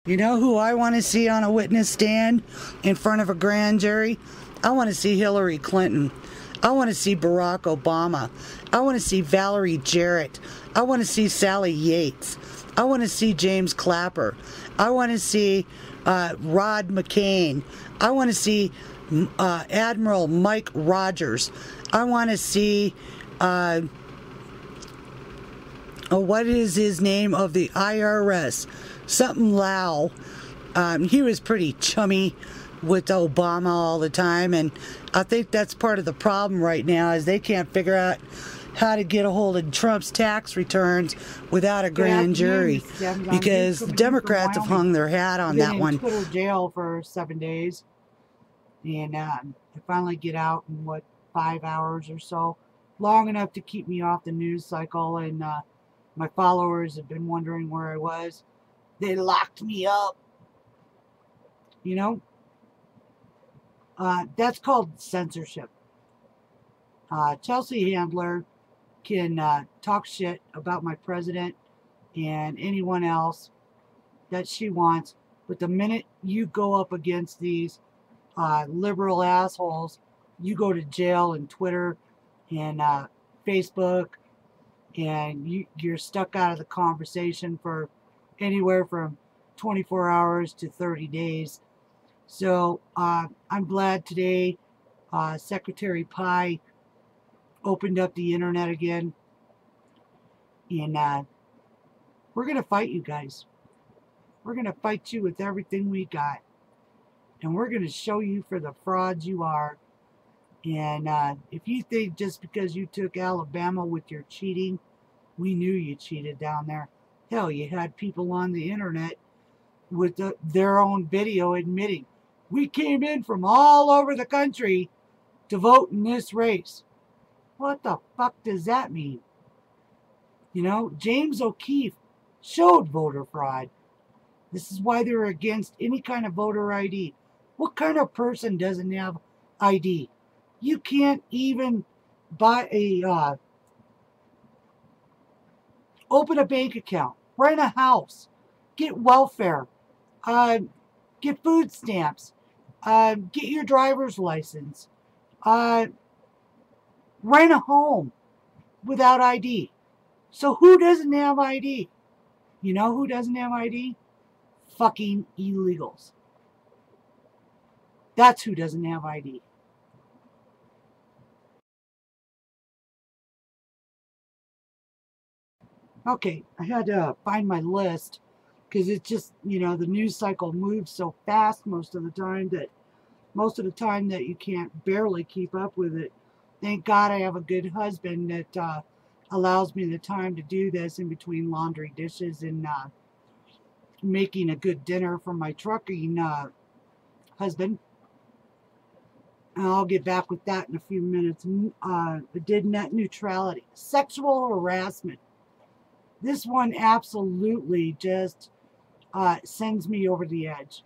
You know who I want to see on a witness stand in front of a grand jury? I want to see Hillary Clinton. I want to see Barack Obama. I want to see Valerie Jarrett. I want to see Sally Yates. I want to see James Clapper. I want to see Rod McCain. I want to see Admiral Mike Rogers. I want to see, what is his name of the IRS? Something Lau. He was pretty chummy with Obama all the time, and I think that's part of the problem right now is they can't figure out how to get a hold of Trump's tax returns without a grand jury, because the Democrats have hung their hat on that one. I've been in Twitter jail for 7 days, and I finally get out in, 5 hours or so, long enough to keep me off the news cycle, and my followers have been wondering where I was. They locked me up. You know? That's called censorship. Chelsea Handler can talk shit about my president and anyone else that she wants, but the minute you go up against these liberal assholes, you go to jail and Twitter and Facebook, and you're stuck out of the conversation for anywhere from 24 hours to 30 days. So I'm glad today Secretary F.B.I opened up the internet again, and we're going to fight you guys. We're going to fight you with everything we got, and we're going to show you for the frauds you are. And if you think just because you took Alabama with your cheating, we knew you cheated down there. Hell, you had people on the internet with their own video admitting, we came in from all over the country to vote in this race. What the fuck does that mean? You know, James O'Keefe showed voter fraud. This is why they're against any kind of voter ID. What kind of person doesn't have ID? You can't even buy a open a bank account, rent a house, get welfare, get food stamps, get your driver's license, rent a home without ID. So who doesn't have ID? You know who doesn't have ID? Fucking illegals. That's who doesn't have ID. Okay, I had to find my list because it's just, you know, the news cycle moves so fast most of the time that you can't barely keep up with it. Thank God I have a good husband that allows me the time to do this in between laundry dishes and making a good dinner for my trucking husband. And I'll get back with that in a few minutes. I did net neutrality. Sexual harassment. This one absolutely just sends me over the edge.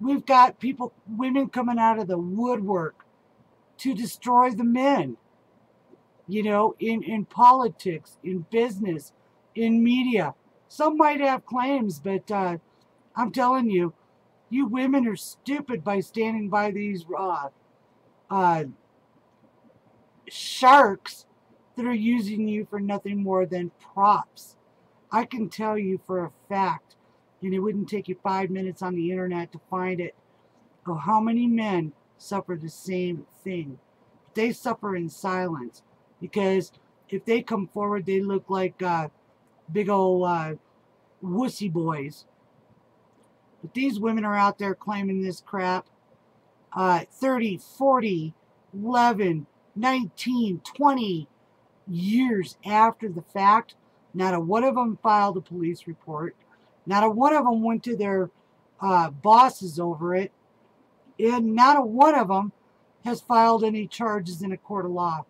We've got women coming out of the woodwork to destroy the men. You know, in politics, in business, in media. Some might have claims, but I'm telling you, you women are stupid by standing by these sharks that are using you for nothing more than props. I can tell you for a fact, and it wouldn't take you 5 minutes on the internet to find it, of how many men suffer the same thing. They suffer in silence because if they come forward, they look like big old wussy boys. But these women are out there claiming this crap 30, 40, 11, 19, 20 years after the fact. Not a one of them filed a police report. Not a one of them went to their bosses over it. And not a one of them has filed any charges in a court of law.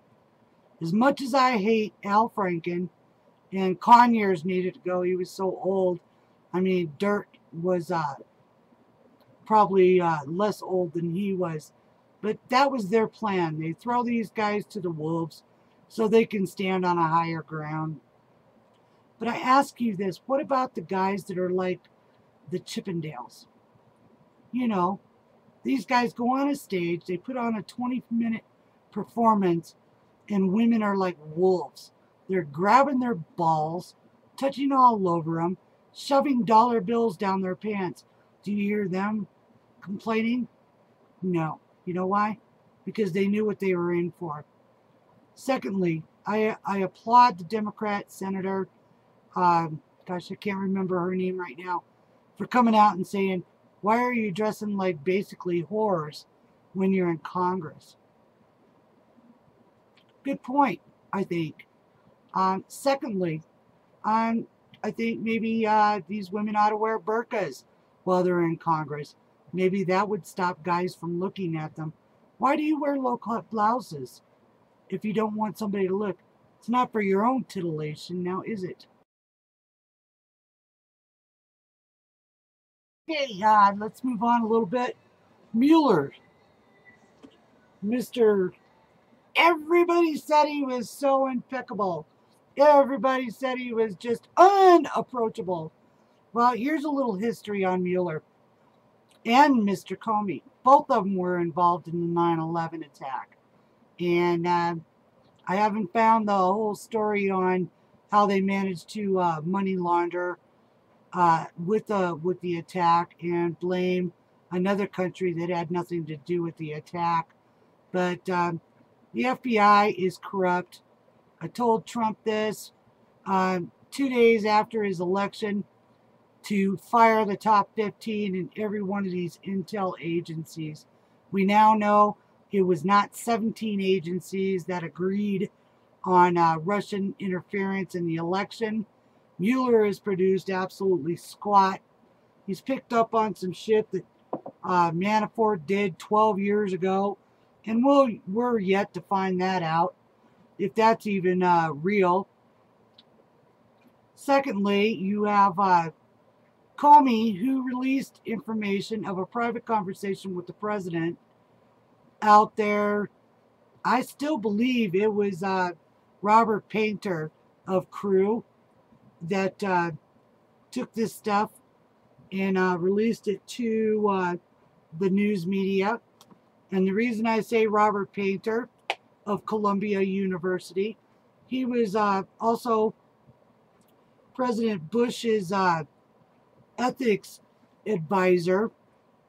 As much as I hate Al Franken, and Conyers needed to go, he was so old. I mean, Dirt was probably less old than he was. But that was their plan. They throw these guys to the wolves so they can stand on a higher ground. But I ask you this, what about the guys that are like the Chippendales. You know, these guys go on a stage, they put on a 20-minute performance, and women are like wolves. They're grabbing their balls, touching all over them, shoving dollar bills down their pants. Do you hear them complaining? No. You know why? Because they knew what they were in for. Secondly, I applaud the Democrat Senator, gosh, I can't remember her name right now, for coming out and saying, why are you dressing like basically whores when you're in Congress? Good point, I think. Secondly, I think maybe these women ought to wear burqas while they're in Congress. Maybe that would stop guys from looking at them. Why do you wear low-cut blouses if you don't want somebody to look? It's not for your own titillation, now is it? Okay, let's move on a little bit. Mueller, Mr. Everybody said he was so impeccable. Everybody said he was just unapproachable. Well, here's a little history on Mueller and Mr. Comey. Both of them were involved in the 9/11 attack. And I haven't found the whole story on how they managed to money launder with the attack and blame another country that had nothing to do with the attack. But the FBI is corrupt. I told Trump this 2 days after his election to fire the top 15 in every one of these intel agencies. We now know it was not 17 agencies that agreed on Russian interference in the election. Mueller has produced absolutely squat. He's picked up on some shit that Manafort did 12 years ago, and we're yet to find that out, if that's even real. Secondly, you have Comey, who released information of a private conversation with the president out there. I still believe it was Robert Painter of Crew that took this stuff and released it to the news media. And the reason I say Robert Painter of Columbia University, he was also President Bush's ethics advisor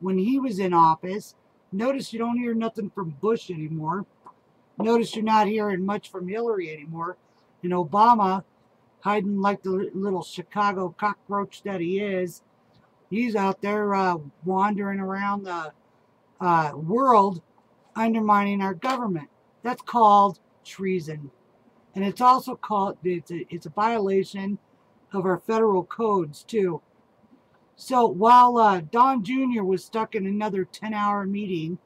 when he was in office. Notice you don't hear nothing from Bush anymore. Notice you're not hearing much from Hillary anymore. And Obama, hiding like the little Chicago cockroach that he is, he's out there wandering around the world undermining our government. That's called treason. And it's also called, it's a violation of our federal codes too. So while Don Jr. was stuck in another 10-hour meeting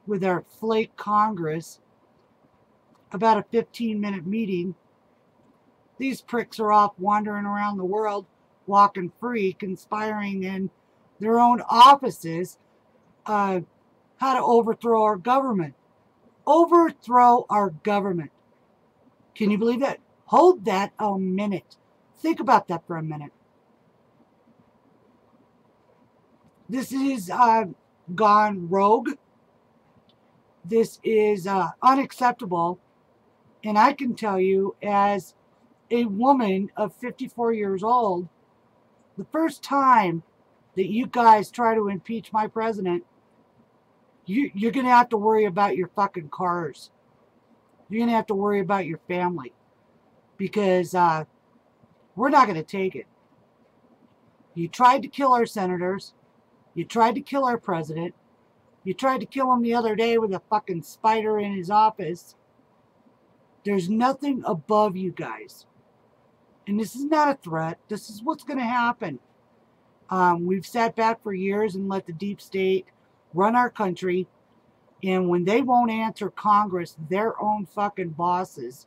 with our flake Congress, about a 15-minute meeting, these pricks are off wandering around the world, walking free, conspiring in their own offices how to overthrow our government. Overthrow our government. Can you believe that? Hold that a minute. Think about that for a minute. This is gone rogue. This is unacceptable. And I can tell you, as a woman of 54 years old, the first time that you guys try to impeach my president, you're going to have to worry about your fucking cars. You're going to have to worry about your family. Because we're not going to take it. You tried to kill our senators. You tried to kill our president. You tried to kill him the other day with a fucking spider in his office. There's nothing above you guys. And this is not a threat. This is what's going to happen. We've sat back for years and let the deep state run our country. And when they won't answer Congress, their own fucking bosses,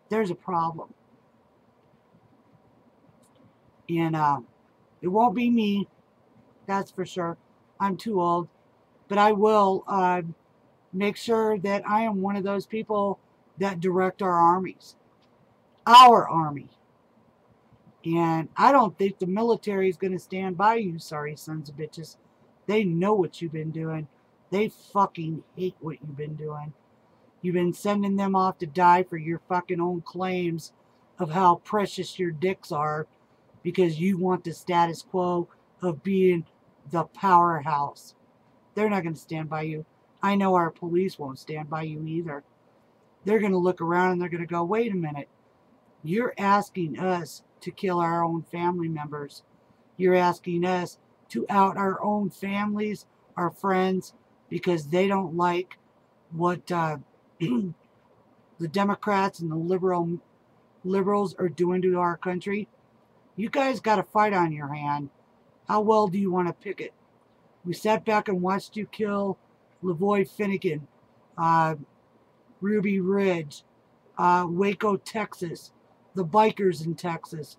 there's a problem. And it won't be me. That's for sure. I'm too old. But I will make sure that I am one of those people that direct our armies. Our army. And I don't think the military is going to stand by you, sorry sons of bitches. They know what you've been doing. They fucking hate what you've been doing. You've been sending them off to die for your fucking own claims of how precious your dicks are because you want the status quo of being the powerhouse. They're not going to stand by you. I know our police won't stand by you either. They're going to look around and they're going to go, wait a minute. You're asking us to kill our own family members. You're asking us to out our own families, our friends, because they don't like what the Democrats and the liberals are doing to our country. You guys got a fight on your hand. How well do you want to pick it? We sat back and watched you kill Lavoy Finnegan, Ruby Ridge, Waco, Texas, the bikers in Texas,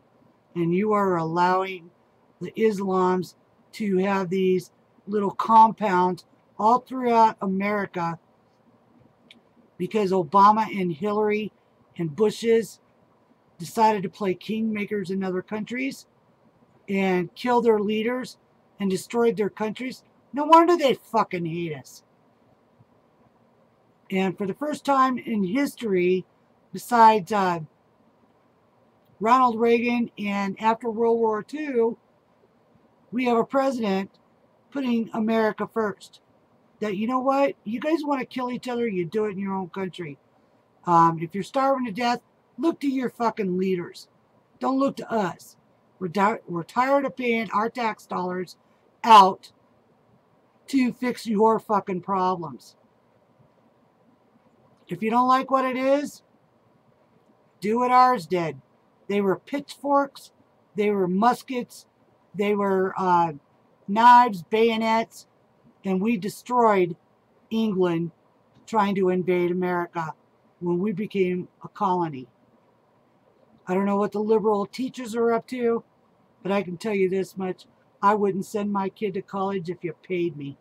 and you are allowing the Islams to have these little compounds all throughout America because Obama and Hillary and Bush's decided to play kingmakers in other countries and kill their leaders and destroyed their countries. No wonder they fucking hate us. And for the first time in history, besides Ronald Reagan and after World War II, we have a president putting America first. That, you know what? You guys want to kill each other, you do it in your own country. If you're starving to death, look to your fucking leaders. Don't look to us. We're tired of paying our tax dollars out to fix your fucking problems. If you don't like what it is, do what ours did. They were pitchforks, they were muskets, they were knives, bayonets, and we destroyed England trying to invade America when we became a colony. I don't know what the liberal teachers are up to, but I can tell you this much. I wouldn't send my kid to college if you paid me.